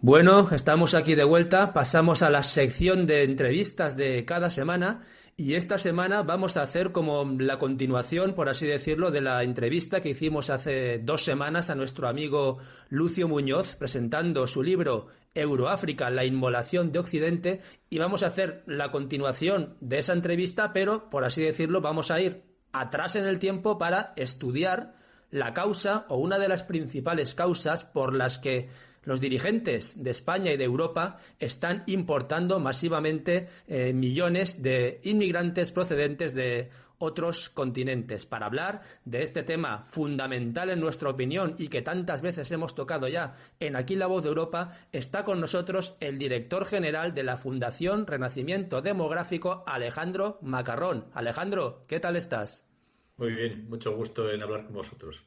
Bueno, estamos aquí de vuelta, pasamos a la sección de entrevistas de cada semana y esta semana vamos a hacer como la continuación, por así decirlo, de la entrevista que hicimos hace 2 semanas a nuestro amigo Lucio Muñoz presentando su libro Euroáfrica, la inmolación de Occidente, y vamos a hacer la continuación de esa entrevista, pero por así decirlo vamos a ir atrás en el tiempo para estudiar la causa o una de las principales causas por las que los dirigentes de España y de Europa están importando masivamente millones de inmigrantes procedentes de otros continentes. Para hablar de este tema fundamental en nuestra opinión y que tantas veces hemos tocado ya en Aquí la Voz de Europa, está con nosotros el director general de la Fundación Renacimiento Demográfico, Alejandro Macarrón. Alejandro, ¿qué tal estás? Muy bien, mucho gusto en hablar con vosotros.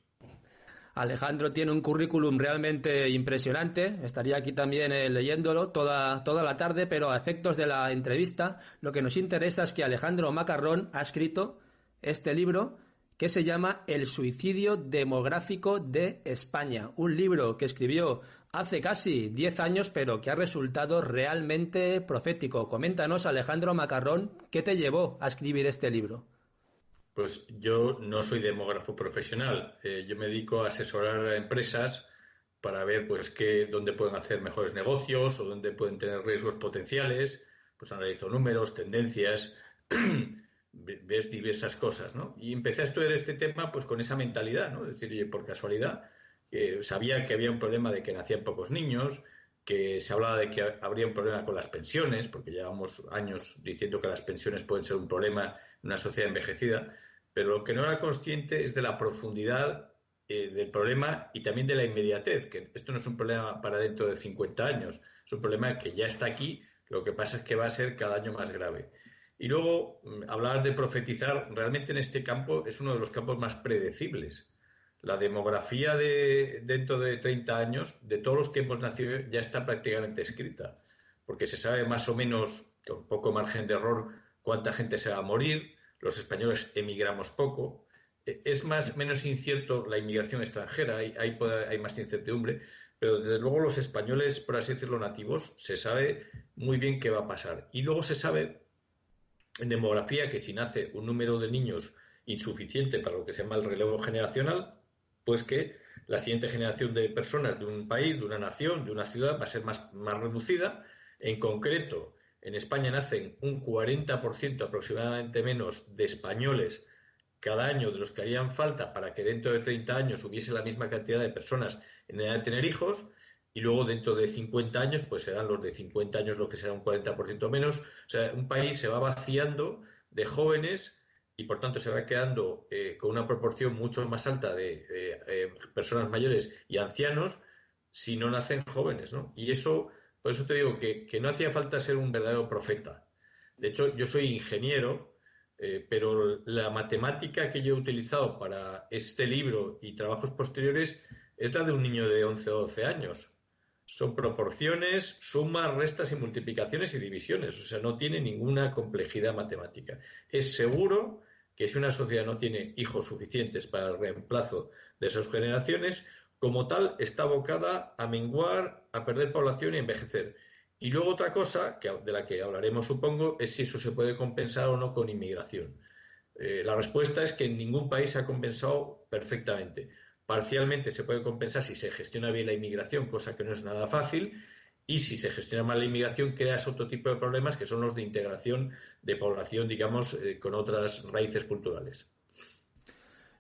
Alejandro tiene un currículum realmente impresionante. Estaría aquí también leyéndolo toda la tarde, pero a efectos de la entrevista, lo que nos interesa es que Alejandro Macarrón ha escrito este libro que se llama El suicidio demográfico de España. Un libro que escribió hace casi 10 años, pero que ha resultado realmente profético. Coméntanos, Alejandro Macarrón, ¿qué te llevó a escribir este libro? Pues yo no soy demógrafo profesional. Yo me dedico a asesorar a empresas para ver pues dónde pueden hacer mejores negocios o dónde pueden tener riesgos potenciales. Pues analizo números, tendencias, ves diversas cosas, ¿no? Y empecé a estudiar este tema pues con esa mentalidad, ¿no? Es decir, oye, por casualidad, sabía que había un problema de que nacían pocos niños, que se hablaba de que habría un problema con las pensiones, porque llevamos años diciendo que las pensiones pueden ser un problema en una sociedad envejecida, pero lo que no era consciente es de la profundidad del problema y también de la inmediatez, que esto no es un problema para dentro de 50 años, es un problema que ya está aquí, lo que pasa es que va a ser cada año más grave. Y luego, hablar de profetizar, realmente en este campo es uno de los campos más predecibles. La demografía de dentro de 30 años, de todos los que hemos nacido, ya está prácticamente escrita, porque se sabe más o menos, con poco margen de error, cuánta gente se va a morir. Los españoles emigramos poco. Es menos incierto la inmigración extranjera, hay más incertidumbre, pero desde luego los españoles, por así decirlo, nativos, se sabe muy bien qué va a pasar. Y luego se sabe en demografía que si nace un número de niños insuficiente para lo que se llama el relevo generacional, pues que la siguiente generación de personas de un país, de una nación, de una ciudad va a ser más reducida. En concreto, en España nacen un 40% aproximadamente menos de españoles cada año de los que harían falta para que dentro de 30 años hubiese la misma cantidad de personas en edad de tener hijos, y luego dentro de 50 años, pues serán los de 50 años los que será un 40% menos. O sea, un país se va vaciando de jóvenes y por tanto se va quedando con una proporción mucho más alta de personas mayores y ancianos si no nacen jóvenes, ¿no? Y eso, por eso te digo que no hacía falta ser un verdadero profeta. De hecho, yo soy ingeniero, pero la matemática que yo he utilizado para este libro y trabajos posteriores es la de un niño de 11 o 12 años. Son proporciones, sumas, restas y multiplicaciones y divisiones. O sea, no tiene ninguna complejidad matemática. Es seguro que si una sociedad no tiene hijos suficientes para el reemplazo de esas generaciones, como tal, está abocada a menguar, a perder población y a envejecer. Y luego otra cosa, de la que hablaremos supongo, es si eso se puede compensar o no con inmigración. La respuesta es que en ningún país se ha compensado perfectamente. Parcialmente se puede compensar si se gestiona bien la inmigración, cosa que no es nada fácil, y si se gestiona mal la inmigración, creas otro tipo de problemas que son los de integración de población, digamos, con otras raíces culturales.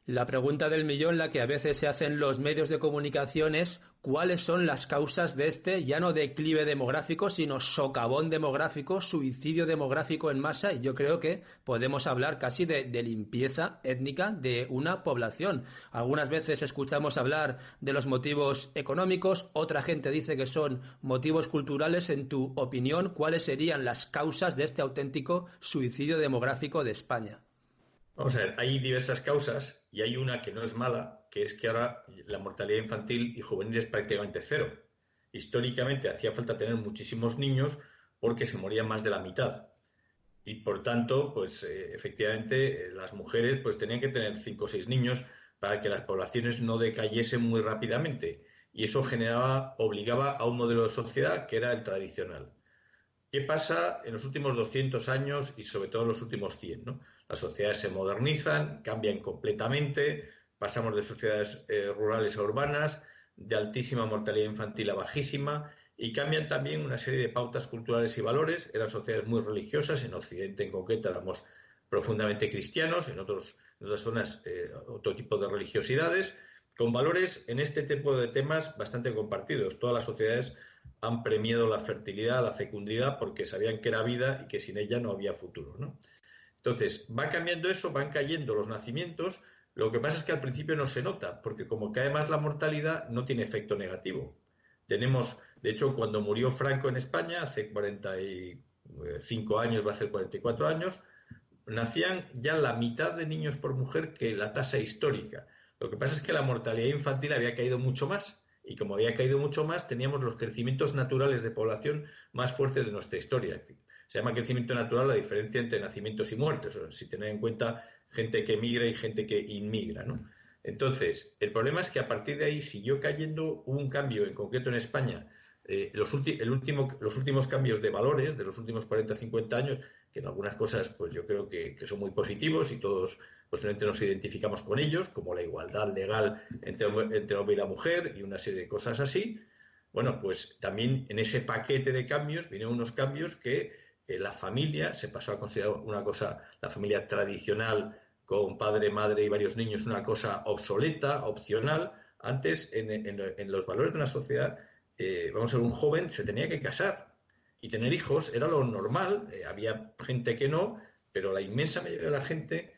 La pregunta del millón, la que a veces se hacen los medios de comunicación es ¿cuáles son las causas de este, ya no declive demográfico, sino socavón demográfico, suicidio demográfico en masa? Y yo creo que podemos hablar casi de limpieza étnica de una población. Algunas veces escuchamos hablar de los motivos económicos, otra gente dice que son motivos culturales. En tu opinión, ¿cuáles serían las causas de este auténtico suicidio demográfico de España? Vamos a ver, hay diversas causas y hay una que no es mala, que es que ahora la mortalidad infantil y juvenil es prácticamente cero. Históricamente hacía falta tener muchísimos niños porque se morían más de la mitad. Y por tanto, pues efectivamente las mujeres pues tenían que tener 5 o 6 niños para que las poblaciones no decayesen muy rápidamente. y eso obligaba a un modelo de sociedad que era el tradicional. ¿Qué pasa en los últimos 200 años y sobre todo en los últimos 100, ¿no? Las sociedades se modernizan, cambian completamente, pasamos de sociedades rurales a urbanas, de altísima mortalidad infantil a bajísima, y cambian también una serie de pautas culturales y valores. Eran sociedades muy religiosas, en Occidente en concreto éramos profundamente cristianos, en otras zonas otro tipo de religiosidades, con valores en este tipo de temas bastante compartidos. Todas las sociedades han premiado la fertilidad, la fecundidad, porque sabían que era vida y que sin ella no había futuro, ¿no? Entonces, va cambiando eso, van cayendo los nacimientos. Lo que pasa es que al principio no se nota, porque como cae más la mortalidad, no tiene efecto negativo. Tenemos, de hecho, cuando murió Franco en España, hace 45 años, va a ser 44 años, nacían ya la mitad de niños por mujer que la tasa histórica. Lo que pasa es que la mortalidad infantil había caído mucho más, y como había caído mucho más, teníamos los crecimientos naturales de población más fuertes de nuestra historia. Se llama crecimiento natural la diferencia entre nacimientos y muertes, o sea, si tener en cuenta gente que migra y gente que inmigra, ¿no? Entonces, el problema es que a partir de ahí siguió cayendo, hubo un cambio en concreto en España, los últimos cambios de valores de los últimos 40 50 años, que en algunas cosas pues yo creo que son muy positivos y todos posiblemente nos identificamos con ellos, como la igualdad legal entre hombre y la mujer y una serie de cosas así. Bueno, pues también en ese paquete de cambios vinieron unos cambios que la familia se pasó a considerar una cosa, la familia tradicional con padre, madre y varios niños, una cosa obsoleta, opcional. Antes, en los valores de una sociedad, vamos a ver, un joven se tenía que casar y tener hijos era lo normal. Había gente que no, pero la inmensa mayoría de la gente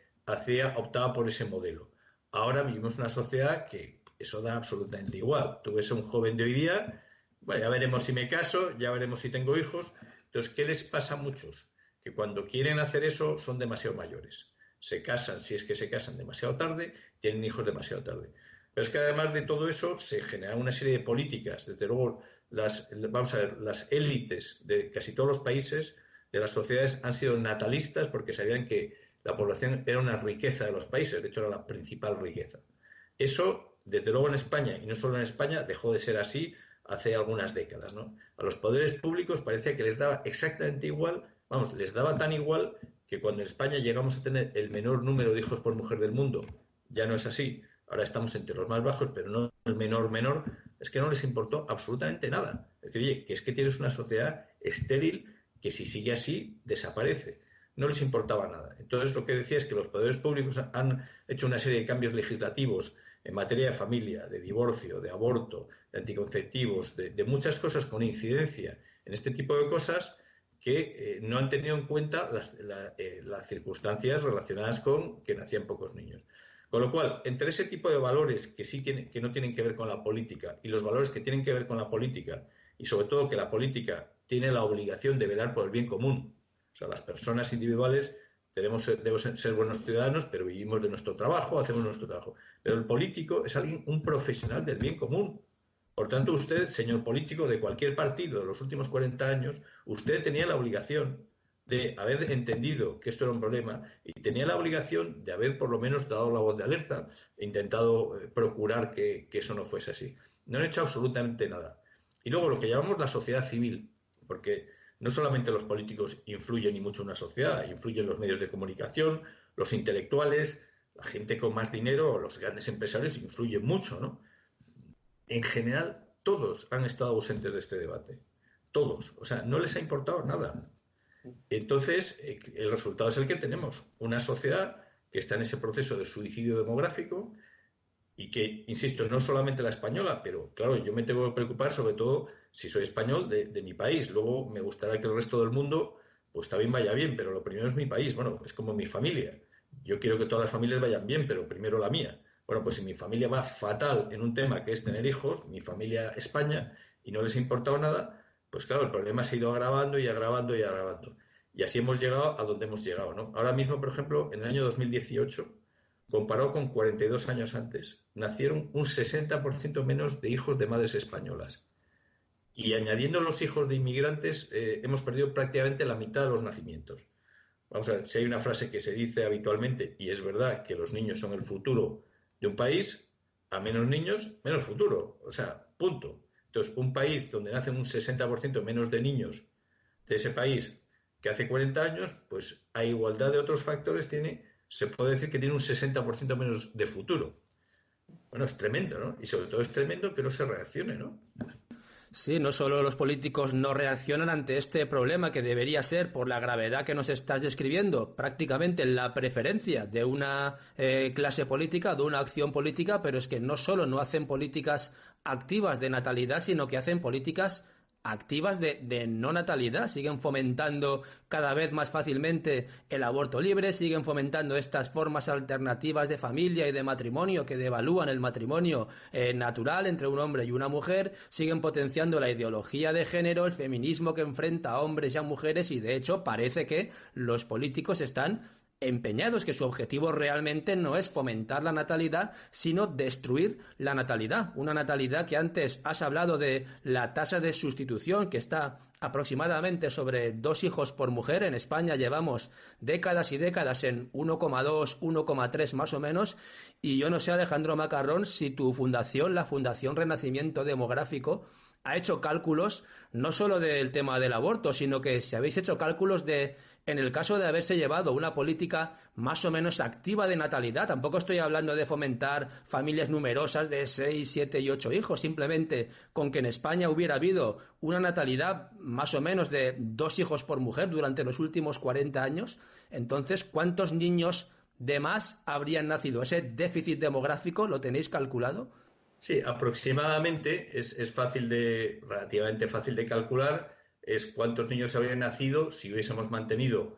optaba por ese modelo. Ahora vivimos una sociedad que eso da absolutamente igual. Tú ves a un joven de hoy día, bueno, ya veremos si me caso, ya veremos si tengo hijos. Entonces, ¿qué les pasa a muchos? Que cuando quieren hacer eso son demasiado mayores. Se casan, si es que se casan demasiado tarde, tienen hijos demasiado tarde. Pero es que además de todo eso se genera una serie de políticas. Desde luego, vamos a ver, las élites de casi todos los países, de las sociedades, han sido natalistas porque sabían que la población era una riqueza de los países, de hecho era la principal riqueza. Eso, desde luego en España, y no solo en España, dejó de ser así hace algunas décadas, ¿no? A los poderes públicos parecía que les daba exactamente igual, vamos, les daba tan igual que cuando en España llegamos a tener el menor número de hijos por mujer del mundo, ya no es así, ahora estamos entre los más bajos, pero no el menor, es que no les importó absolutamente nada. Es decir, oye, que es que tienes una sociedad estéril que si sigue así, desaparece. No les importaba nada. Entonces, lo que decía es que los poderes públicos han hecho una serie de cambios legislativos en materia de familia, de divorcio, de aborto, de anticonceptivos, de muchas cosas con incidencia en este tipo de cosas que no han tenido en cuenta las circunstancias relacionadas con que nacían pocos niños. Con lo cual, entre ese tipo de valores que no tienen que ver con la política y los valores que tienen que ver con la política, y sobre todo que la política tiene la obligación de velar por el bien común, o sea, las personas individuales debemos ser buenos ciudadanos, pero vivimos de nuestro trabajo, hacemos nuestro trabajo. Pero el político es un profesional del bien común. Por tanto, usted, señor político de cualquier partido de los últimos 40 años, usted tenía la obligación de haber entendido que esto era un problema y tenía la obligación de haber por lo menos dado la voz de alerta e intentado procurar que eso no fuese así. No han hecho absolutamente nada. Y luego lo que llamamos la sociedad civil, porque no solamente los políticos influyen y mucho en una sociedad, influyen los medios de comunicación, los intelectuales, la gente con más dinero, los grandes empresarios influyen mucho, ¿no? En general, todos han estado ausentes de este debate. Todos. O sea, no les ha importado nada. Entonces, el resultado es el que tenemos. Una sociedad que está en ese proceso de suicidio demográfico y que, insisto, no solamente la española, pero claro, yo me tengo que preocupar sobre todo si soy español de mi país. Luego me gustaría que el resto del mundo pues también vaya bien, pero lo primero es mi país. Bueno, es como mi familia. Yo quiero que todas las familias vayan bien, pero primero la mía. Bueno, pues si mi familia va fatal en un tema que es tener hijos, mi familia España, y no les ha importado nada, pues claro, el problema se ha ido agravando y agravando y agravando. Y así hemos llegado a donde hemos llegado, ¿no? Ahora mismo, por ejemplo, en el año 2018, comparado con 42 años antes, nacieron un 60% menos de hijos de madres españolas. Y añadiendo los hijos de inmigrantes, hemos perdido prácticamente la mitad de los nacimientos. Vamos a ver, si hay una frase que se dice habitualmente, y es verdad que los niños son el futuro de un país, a menos niños, menos futuro. O sea, punto. Entonces, un país donde nacen un 60% menos de niños de ese país que hace 40 años, pues a igualdad de otros factores se puede decir que tiene un 60% menos de futuro. Bueno, es tremendo, ¿no? Y sobre todo es tremendo que no se reaccione, ¿no? Sí, no solo los políticos no reaccionan ante este problema que debería ser, por la gravedad que nos estás describiendo, prácticamente la preferencia de una clase política, de una acción política, pero es que no solo no hacen políticas activas de natalidad, sino que hacen políticas activas de no natalidad, siguen fomentando cada vez más fácilmente el aborto libre, siguen fomentando estas formas alternativas de familia y de matrimonio que devalúan el matrimonio natural entre un hombre y una mujer, siguen potenciando la ideología de género, el feminismo que enfrenta a hombres y a mujeres, y de hecho parece que los políticos están empeñados, que su objetivo realmente no es fomentar la natalidad, sino destruir la natalidad. Una natalidad que antes has hablado de la tasa de sustitución, que está aproximadamente sobre 2 hijos por mujer. En España llevamos décadas y décadas en 1,2, 1,3 más o menos, y yo no sé, Alejandro Macarrón, si tu fundación, la Fundación Renacimiento Demográfico, ha hecho cálculos no solo del tema del aborto, sino que si habéis hecho cálculos en el caso de haberse llevado una política más o menos activa de natalidad. Tampoco estoy hablando de fomentar familias numerosas de 6, 7 y 8 hijos, simplemente con que en España hubiera habido una natalidad más o menos de 2 hijos por mujer durante los últimos 40 años, entonces, ¿cuántos niños de más habrían nacido? ¿Ese déficit demográfico lo tenéis calculado? Sí, aproximadamente es relativamente fácil de calcular, es cuántos niños habrían nacido si hubiésemos mantenido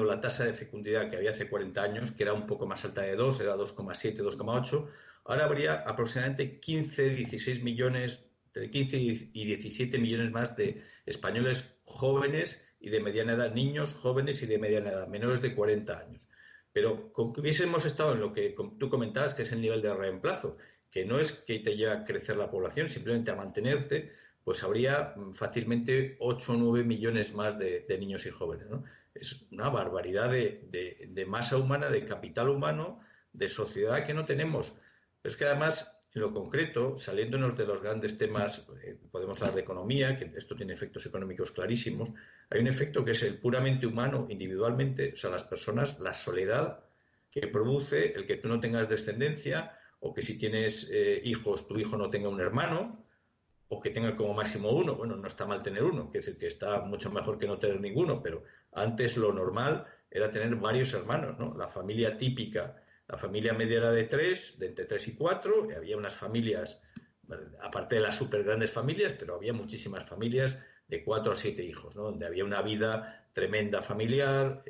la tasa de fecundidad que había hace 40 años, que era un poco más alta de 2, era 2,7, 2,8, ahora habría aproximadamente 15, 16 millones, entre 15 y 17 millones más de españoles jóvenes y de mediana edad, niños jóvenes y de mediana edad, menores de 40 años. Pero con que hubiésemos estado en lo que tú comentabas, que es el nivel de reemplazo, que no es que te lleve a crecer la población, simplemente a mantenerte, pues habría fácilmente 8 o 9 millones más de niños y jóvenes, ¿no? Es una barbaridad de masa humana, de capital humano, de sociedad que no tenemos. Pero es que además, en lo concreto, saliéndonos de los grandes temas, podemos hablar de economía, que esto tiene efectos económicos clarísimos, hay un efecto que es el puramente humano, individualmente, o sea, las personas, la soledad que produce el que tú no tengas descendencia, o que si tienes hijos, tu hijo no tenga un hermano, o que tenga como máximo uno. Bueno, no está mal tener uno, que es decir, que está mucho mejor que no tener ninguno, pero antes lo normal era tener varios hermanos, ¿no? La familia típica, la familia media era de entre 3 y 4, y había unas familias, aparte de las súper grandes familias, pero había muchísimas familias de 4 a 7 hijos, ¿no? Donde había una vida tremenda familiar,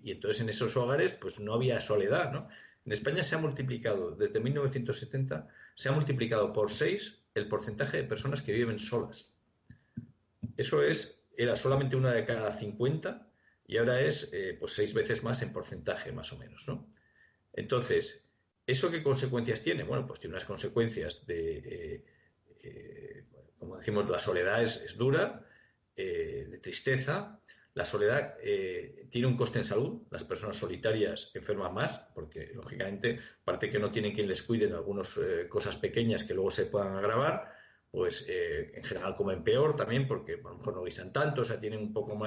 y entonces en esos hogares pues no había soledad, ¿no? En España se ha multiplicado, desde 1970, se ha multiplicado por 6 el porcentaje de personas que viven solas. Era solamente una de cada 50 y ahora es pues 6 veces más en porcentaje, más o menos, ¿no? Entonces, ¿eso qué consecuencias tiene? Bueno, pues tiene unas consecuencias como decimos, la soledad es dura, de tristeza. La soledad tiene un coste en salud. Las personas solitarias enferman más porque, lógicamente, aparte que no tienen quien les cuide en algunas cosas pequeñas que luego se puedan agravar, pues en general comen peor también porque a lo mejor no guisan tanto, o sea, tienen un poco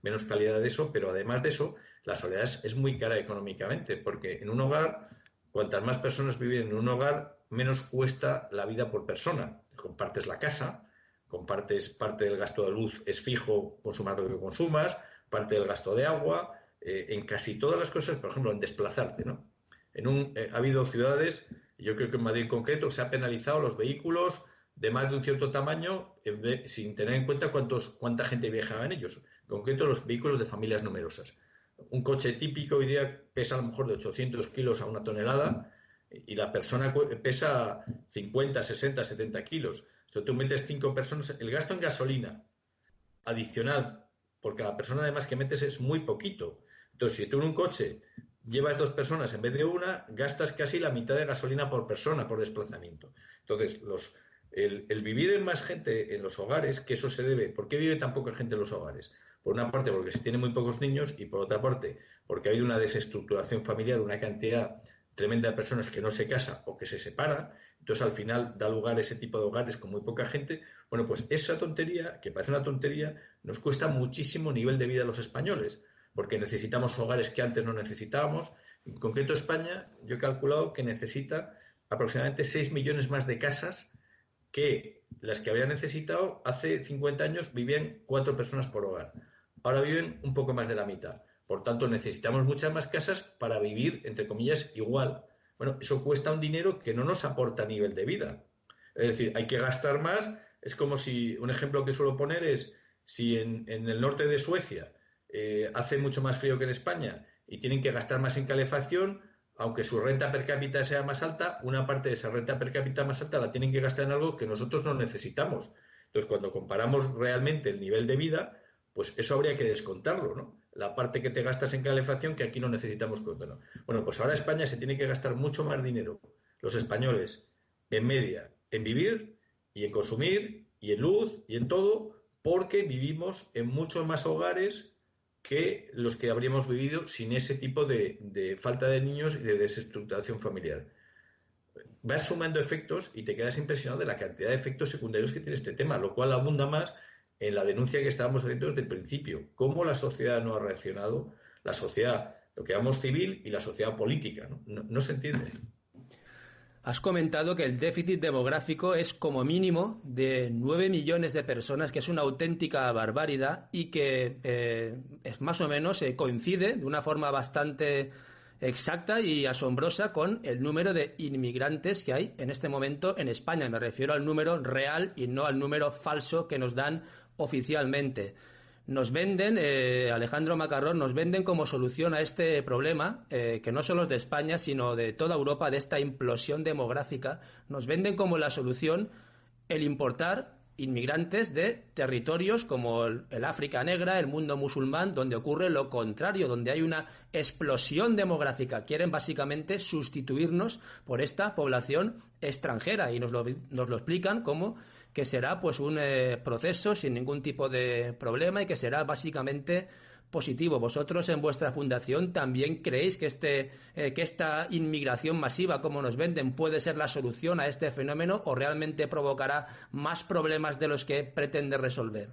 menos calidad de eso, pero además de eso, la soledad es muy cara económicamente porque en un hogar, cuantas más personas viven en un hogar, menos cuesta la vida por persona. Compartes la casa, compartes parte del gasto de luz, es fijo, consumas lo que consumas, parte del gasto de agua, en casi todas las cosas, por ejemplo, en desplazarte, ¿no? Ha habido ciudades, yo creo que en Madrid en concreto, se ha penalizado los vehículos de más de un cierto tamaño sin tener en cuenta cuánta gente viajaba en ellos. En concreto, los vehículos de familias numerosas. Un coche típico hoy día pesa a lo mejor de 800 kilos a 1 tonelada y la persona pesa 50, 60, 70 kilos. Si tú metes 5 personas, el gasto en gasolina adicional por cada persona además que metes es muy poquito. Entonces, si tú en un coche llevas 2 personas en vez de una, gastas casi la mitad de gasolina por persona por desplazamiento. Entonces, el vivir en más gente en los hogares, que eso se debe. ¿Por qué vive tan poca gente en los hogares? Por una parte, porque se tiene muy pocos niños y por otra parte, porque ha habido una desestructuración familiar, una cantidad tremenda de personas que no se casan o que se separan, entonces al final da lugar a ese tipo de hogares con muy poca gente. Bueno, pues esa tontería, que parece una tontería, nos cuesta muchísimo nivel de vida a los españoles, porque necesitamos hogares que antes no necesitábamos. En concreto España, yo he calculado que necesita aproximadamente 6 millones más de casas que las que habría necesitado hace 50 años. Vivían 4 personas por hogar. Ahora viven un poco más de la mitad. Por tanto, necesitamos muchas más casas para vivir, entre comillas, igual. Bueno, eso cuesta un dinero que no nos aporta nivel de vida. Es decir, hay que gastar más. Es como si, un ejemplo que suelo poner es, si en el norte de Suecia hace mucho más frío que en España y tienen que gastar más en calefacción, aunque su renta per cápita sea más alta, una parte de esa renta per cápita más alta la tienen que gastar en algo que nosotros no necesitamos. Entonces, cuando comparamos realmente el nivel de vida, pues eso habría que descontarlo, ¿no? La parte que te gastas en calefacción que aquí no necesitamos contarlo. Bueno, pues ahora España se tiene que gastar mucho más dinero, los españoles, en media, en vivir y en consumir y en luz y en todo, porque vivimos en muchos más hogares que los que habríamos vivido sin ese tipo de falta de niños y de desestructuración familiar. Vas sumando efectos y te quedas impresionado de la cantidad de efectos secundarios que tiene este tema, lo cual abunda más en la denuncia que estábamos haciendo desde el principio. Cómo la sociedad no ha reaccionado, la sociedad, lo que llamamos civil, y la sociedad política. No se entiende. Has comentado que el déficit demográfico es como mínimo de 9 millones de personas, que es una auténtica barbaridad y que es más o menos coincide de una forma bastante exacta y asombrosa con el número de inmigrantes que hay en este momento en España. Me refiero al número real y no al número falso que nos dan oficialmente. Nos venden, Alejandro Macarrón, nos venden como solución a este problema, que no solo es de España, sino de toda Europa, de esta implosión demográfica, nos venden como la solución el importar inmigrantes de territorios como el África negra, el mundo musulmán, donde ocurre lo contrario, donde hay una explosión demográfica. Quieren básicamente sustituirnos por esta población extranjera y nos lo explican como que será pues un proceso sin ningún tipo de problema y que será básicamente positivo. ¿Vosotros en vuestra fundación también creéis que esta inmigración masiva, como nos venden, puede ser la solución a este fenómeno o realmente provocará más problemas de los que pretende resolver?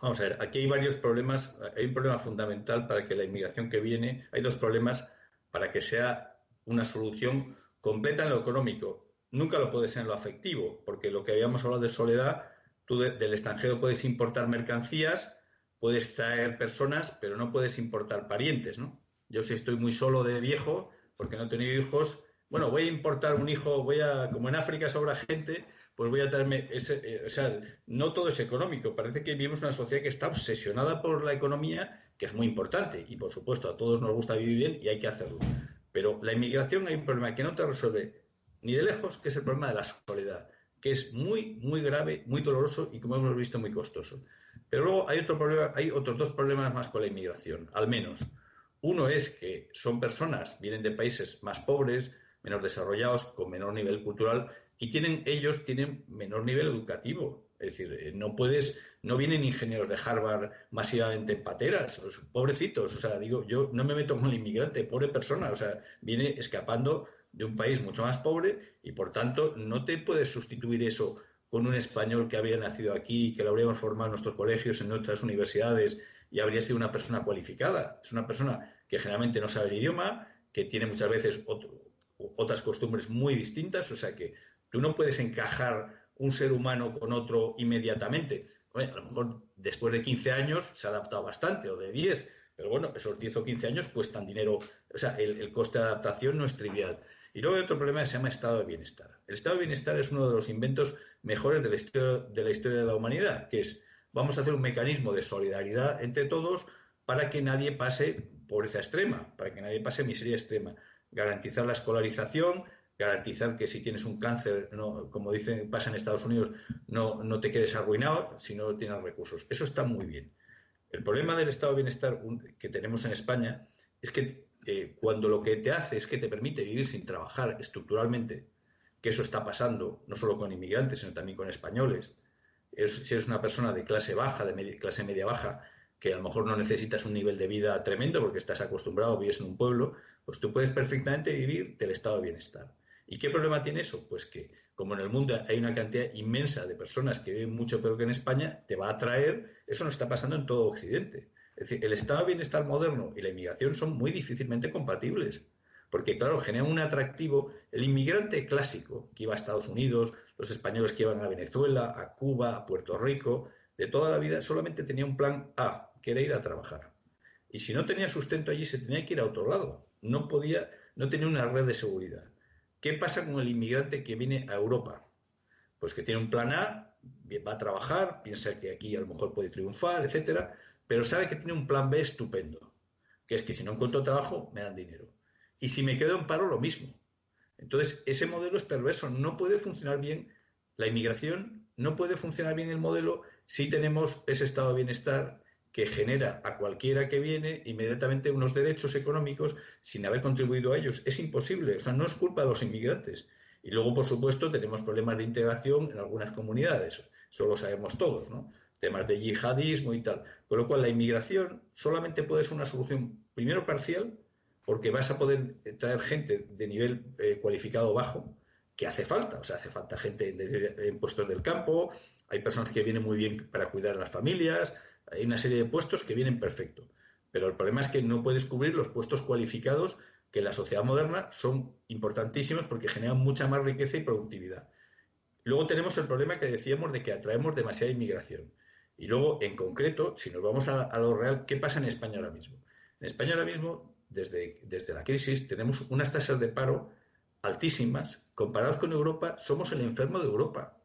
Vamos a ver, aquí hay varios problemas. Hay un problema fundamental para que la inmigración que viene, hay dos problemas para que sea una solución completa en lo económico. Nunca lo puede ser en lo afectivo, porque lo que habíamos hablado de soledad, tú del extranjero puedes importar mercancías, puedes traer personas, pero no puedes importar parientes, ¿no? Yo si estoy muy solo de viejo, porque no he tenido hijos, bueno, voy a importar un hijo, como en África sobra gente, pues voy a traerme ese, o sea, no todo es económico. Parece que vivimos una sociedad que está obsesionada por la economía, que es muy importante, y por supuesto a todos nos gusta vivir bien y hay que hacerlo. Pero la inmigración hay un problema que no te resuelve ni de lejos, que es el problema de la soledad, que es muy, muy grave, muy doloroso y, como hemos visto, muy costoso. Pero luego hay otro problema, hay otros dos problemas más con la inmigración, al menos. Uno es que son personas, vienen de países más pobres, menos desarrollados, con menor nivel cultural, y ellos tienen menor nivel educativo. Es decir, no vienen ingenieros de Harvard masivamente en pateras, pobrecitos. O sea, digo, yo no me meto con el inmigrante, pobre persona, o sea, viene escapando de un país mucho más pobre y, por tanto, no te puedes sustituir eso con un español que habría nacido aquí, que lo habríamos formado en nuestros colegios, en nuestras universidades, y habría sido una persona cualificada. Es una persona que generalmente no sabe el idioma, que tiene muchas veces otras costumbres muy distintas, o sea que tú no puedes encajar un ser humano con otro inmediatamente. Bueno, a lo mejor después de 15 años se ha adaptado bastante, o de 10, pero bueno, esos 10 o 15 años cuestan dinero, o sea, el coste de adaptación no es trivial. Y luego hay otro problema que se llama estado de bienestar. El estado de bienestar es uno de los inventos mejores de la historia de la humanidad, que es, vamos a hacer un mecanismo de solidaridad entre todos para que nadie pase pobreza extrema, para que nadie pase miseria extrema. Garantizar la escolarización, garantizar que si tienes un cáncer, no, como dicen, pasa en Estados Unidos, no te quedes arruinado si no tienes recursos. Eso está muy bien. El problema del estado de bienestar que tenemos en España es que cuando lo que te hace es que te permite vivir sin trabajar estructuralmente, que eso está pasando no solo con inmigrantes, sino también con españoles. Si eres una persona de clase baja, clase media baja, que a lo mejor no necesitas un nivel de vida tremendo porque estás acostumbrado, vives en un pueblo, pues tú puedes perfectamente vivir del estado de bienestar. ¿Y qué problema tiene eso? Pues que como en el mundo hay una cantidad inmensa de personas que viven mucho peor que en España, te va a atraer, eso nos está pasando en todo Occidente. Es decir, el estado de bienestar moderno y la inmigración son muy difícilmente compatibles. Porque, claro, genera un atractivo. El inmigrante clásico que iba a Estados Unidos, los españoles que iban a Venezuela, a Cuba, a Puerto Rico, de toda la vida, solamente tenía un plan A, que era ir a trabajar. Y si no tenía sustento allí, se tenía que ir a otro lado. No podía, no tenía una red de seguridad. ¿Qué pasa con el inmigrante que viene a Europa? Pues que tiene un plan A, va a trabajar, piensa que aquí a lo mejor puede triunfar, etcétera, pero sabe que tiene un plan B estupendo, que es que si no encuentro trabajo, me dan dinero. Y si me quedo en paro, lo mismo. Entonces, ese modelo es perverso, no puede funcionar bien la inmigración, no puede funcionar bien el modelo si tenemos ese estado de bienestar que genera a cualquiera que viene inmediatamente unos derechos económicos sin haber contribuido a ellos. Es imposible, o sea, no es culpa de los inmigrantes. Y luego, por supuesto, tenemos problemas de integración en algunas comunidades, eso lo sabemos todos, ¿no? Temas de yihadismo y tal. Con lo cual, la inmigración solamente puede ser una solución, primero parcial, porque vas a poder traer gente de nivel cualificado bajo, que hace falta, o sea, hace falta gente en puestos del campo, hay personas que vienen muy bien para cuidar a las familias, hay una serie de puestos que vienen perfecto. Pero el problema es que no puedes cubrir los puestos cualificados que en la sociedad moderna son importantísimos porque generan mucha más riqueza y productividad. Luego tenemos el problema que decíamos de que atraemos demasiada inmigración. Y luego, en concreto, si nos vamos a lo real, ¿qué pasa en España ahora mismo? En España ahora mismo, desde la crisis, tenemos unas tasas de paro altísimas. Comparados con Europa, somos el enfermo de Europa.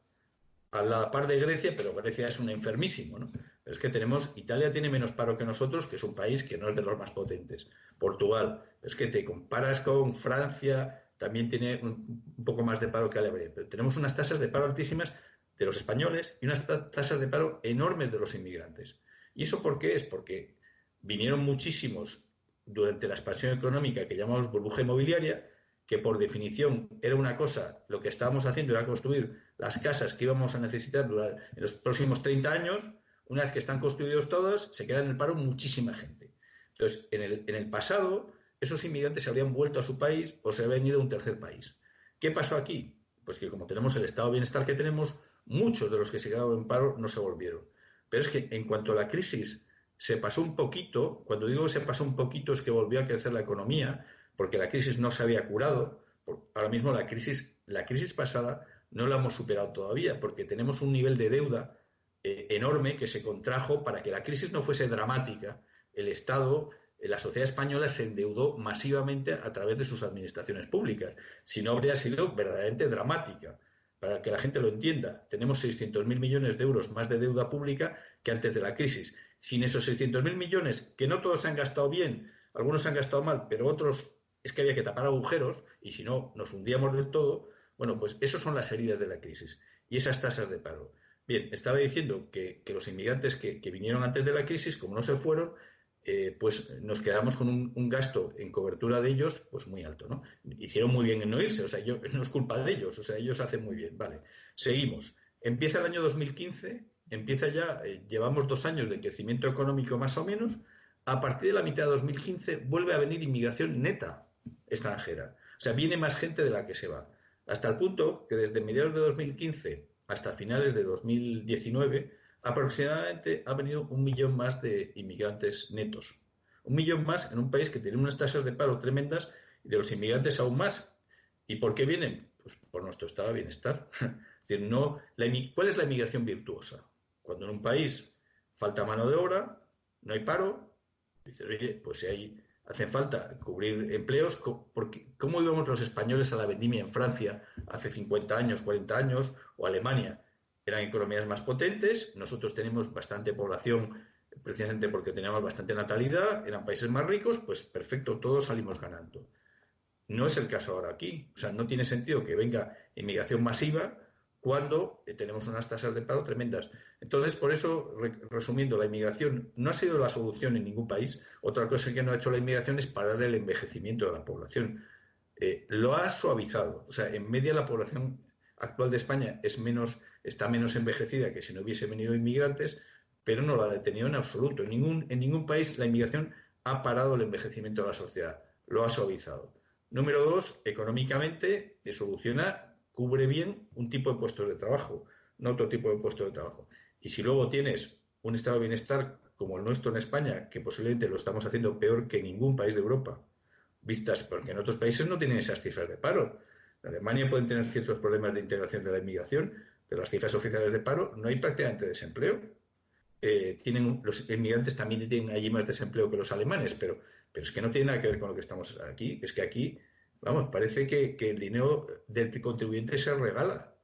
A la par de Grecia, pero Grecia es un enfermísimo, ¿no? Pero es que Italia tiene menos paro que nosotros, que es un país que no es de los más potentes. Portugal, pero es que te comparas con Francia, también tiene un poco más de paro que Alemania. Pero tenemos unas tasas de paro altísimas de los españoles y unas tasas de paro enormes de los inmigrantes. ¿Y eso por qué es? Porque vinieron muchísimos durante la expansión económica que llamamos burbuja inmobiliaria, que por definición era una cosa, lo que estábamos haciendo era construir las casas que íbamos a necesitar en los próximos 30 años. Una vez que están construidos todos, se queda en el paro muchísima gente. Entonces, en el pasado, esos inmigrantes se habrían vuelto a su país o se habrían ido a un tercer país. ¿Qué pasó aquí? Pues que como tenemos el estado de bienestar que tenemos, muchos de los que se quedaron en paro no se volvieron. Pero es que en cuanto a la crisis se pasó un poquito, cuando digo que se pasó un poquito es que volvió a crecer la economía, porque la crisis no se había curado. Ahora mismo la crisis pasada no la hemos superado todavía, porque tenemos un nivel de deuda enorme que se contrajo para que la crisis no fuese dramática. El Estado, la sociedad española se endeudó masivamente a través de sus administraciones públicas. Si no, habría sido verdaderamente dramática. Para que la gente lo entienda, tenemos 600.000 millones de euros más de deuda pública que antes de la crisis. Sin esos 600.000 millones, que no todos se han gastado bien, algunos se han gastado mal, pero otros es que había que tapar agujeros y si no nos hundíamos del todo. Bueno, pues esas son las heridas de la crisis y esas tasas de paro. Bien, estaba diciendo que los inmigrantes que vinieron antes de la crisis, como no se fueron, pues nos quedamos con un gasto en cobertura de ellos pues muy alto, ¿no? Hicieron muy bien en no irse, o sea, no es culpa de ellos, o sea, ellos hacen muy bien, vale. Seguimos. Empieza el año 2015, empieza ya, llevamos 2 años de crecimiento económico más o menos. A partir de la mitad de 2015 vuelve a venir inmigración neta extranjera. O sea, viene más gente de la que se va. Hasta el punto que desde mediados de 2015 hasta finales de 2019 aproximadamente ha venido 1 millón más de inmigrantes netos. 1 millón más en un país que tiene unas tasas de paro tremendas y de los inmigrantes aún más. ¿Y por qué vienen? Pues por nuestro estado de bienestar. Es decir, ¿cuál es la inmigración virtuosa? Cuando en un país falta mano de obra, no hay paro, dices, oye, pues si hacen falta cubrir empleos, ¿cómo íbamos los españoles a la vendimia en Francia hace 50 años, 40 años, o Alemania? Eran economías más potentes, nosotros tenemos bastante población, precisamente porque teníamos bastante natalidad, eran países más ricos, pues perfecto, todos salimos ganando. No es el caso ahora aquí, o sea, no tiene sentido que venga inmigración masiva cuando tenemos unas tasas de paro tremendas. Entonces, por eso, resumiendo, la inmigración no ha sido la solución en ningún país. Otra cosa que no ha hecho la inmigración es parar el envejecimiento de la población. Lo ha suavizado. O sea, en media la población actual de España está menos envejecida que si no hubiese venido inmigrantes, pero no la ha detenido en absoluto. En ningún país la inmigración ha parado el envejecimiento de la sociedad. lo ha suavizado. Número dos, económicamente cubre bien un tipo de puestos de trabajo, no otro tipo de puestos de trabajo. Y si luego tienes un estado de bienestar como el nuestro en España, que posiblemente lo estamos haciendo peor que ningún país de Europa, vistas porque en otros países no tienen esas cifras de paro. En Alemania pueden tener ciertos problemas de integración de la inmigración, pero las cifras oficiales de paro no hay prácticamente desempleo. Los inmigrantes también tienen allí más desempleo que los alemanes, pero es que no tiene nada que ver con lo que estamos aquí. Es que aquí, vamos, parece que el dinero del contribuyente se regala,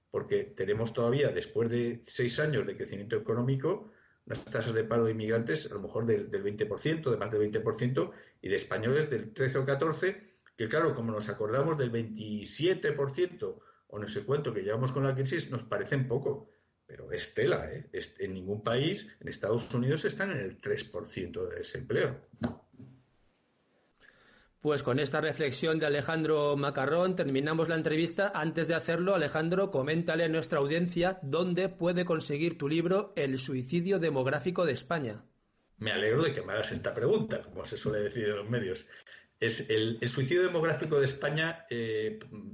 porque tenemos todavía, después de 6 años de crecimiento económico, unas tasas de paro de inmigrantes a lo mejor del 20%, de más del 20%, y de españoles del 13 o 14%, que claro, como nos acordamos del 27% o no sé cuánto que llevamos con la crisis, nos parecen poco. Pero es tela, ¿eh? En ningún país, en Estados Unidos, están en el 3% de desempleo. Pues con esta reflexión de Alejandro Macarrón terminamos la entrevista. Antes de hacerlo, Alejandro, coméntale a nuestra audiencia dónde puede conseguir tu libro El suicidio demográfico de España. Me alegro de que me hagas esta pregunta, como se suele decir en los medios. Es el suicidio demográfico de España,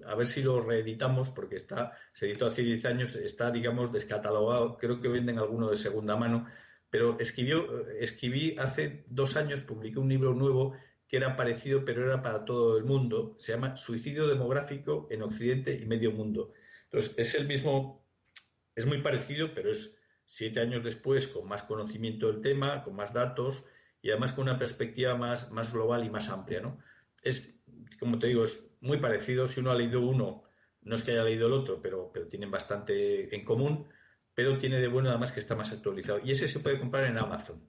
a ver si lo reeditamos, porque se editó hace 10 años, está, digamos, descatalogado, creo que venden alguno de segunda mano, pero escribí hace 2 años, publiqué un libro nuevo que era parecido, pero era para todo el mundo, se llama Suicidio demográfico en Occidente y Medio Mundo. Entonces, es el mismo, es muy parecido, pero es 7 años después, con más conocimiento del tema, con más datos, y además con una perspectiva más global y más amplia, ¿no? Como te digo, es muy parecido. Si uno ha leído uno, no es que haya leído el otro, pero tienen bastante en común, pero tiene de bueno además que está más actualizado. Y ese se puede comprar en Amazon.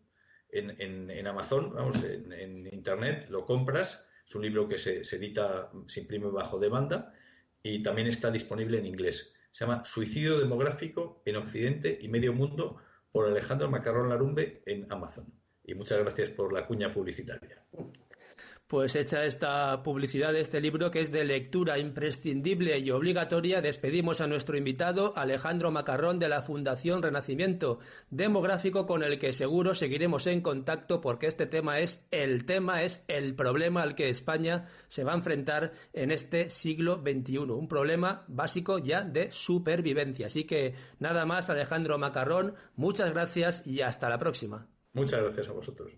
En Amazon, vamos, en Internet, lo compras. Es un libro que se edita, se imprime bajo demanda y también está disponible en inglés. Se llama Suicidio demográfico en Occidente y Medio Mundo por Alejandro Macarrón Larumbe en Amazon. Y muchas gracias por la cuña publicitaria. Pues hecha esta publicidad de este libro, que es de lectura imprescindible y obligatoria, despedimos a nuestro invitado Alejandro Macarrón de la Fundación Renacimiento Demográfico, con el que seguro seguiremos en contacto, porque este tema es el problema al que España se va a enfrentar en este siglo XXI, un problema básico ya de supervivencia. Así que nada más, Alejandro Macarrón, muchas gracias y hasta la próxima. Muchas gracias a vosotros.